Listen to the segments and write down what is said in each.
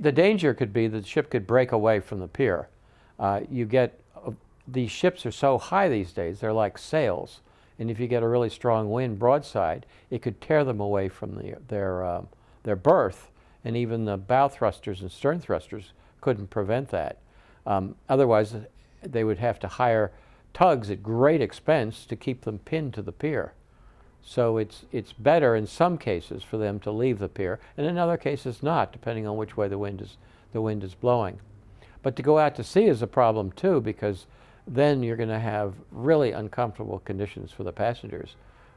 the danger could be that the ship could break away from the pier. These ships are so high these days, they're like sails. And if you get a really strong wind broadside, it could tear them away from their berth. And even the bow thrusters and stern thrusters couldn't prevent that. Otherwise, they would have to hire tugs at great expense to keep them pinned to the pier. So it's better in some cases for them to leave the pier, and in other cases not, depending on which way the wind is blowing. But to go out to sea is a problem too, because then you're going to have really uncomfortable conditions for the passengers,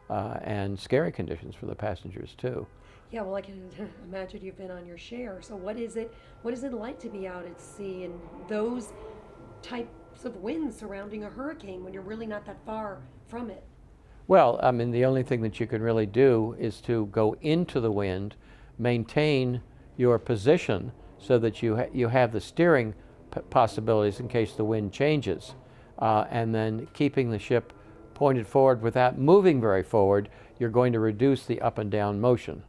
and scary conditions for the passengers too. Yeah, well, I can imagine you've been on your share. So what is it like to be out at sea and those types of winds surrounding a hurricane when you're really not that far from it? Well, I mean, the only thing that you can really do is to go into the wind, maintain your position so that you have the steering possibilities in case the wind changes, and then keeping the ship pointed forward without moving very forward. You're going to reduce the up and down motion,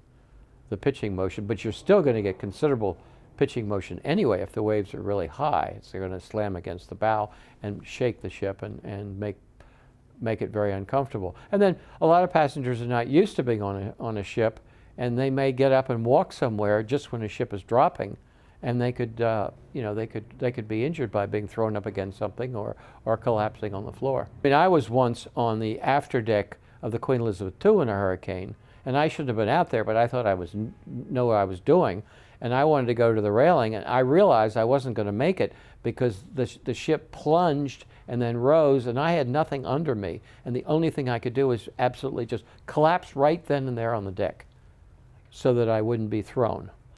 the pitching motion, but you're still going to get considerable pitching motion anyway if the waves are really high. So they're going to slam against the bow and shake the ship and make it very uncomfortable. And then a lot of passengers are not used to being on a ship, and they may get up and walk somewhere just when a ship is dropping, and they could they could be injured by being thrown up against something or collapsing on the floor. I mean, I was once on the afterdeck of the Queen Elizabeth II in a hurricane, and I shouldn't have been out there, but I thought I know what I was doing, and I wanted to go to the railing, and I realized I wasn't going to make it because the ship plunged and then rose, and I had nothing under me, and the only thing I could do was absolutely just collapse right then and there on the deck so that I wouldn't be thrown.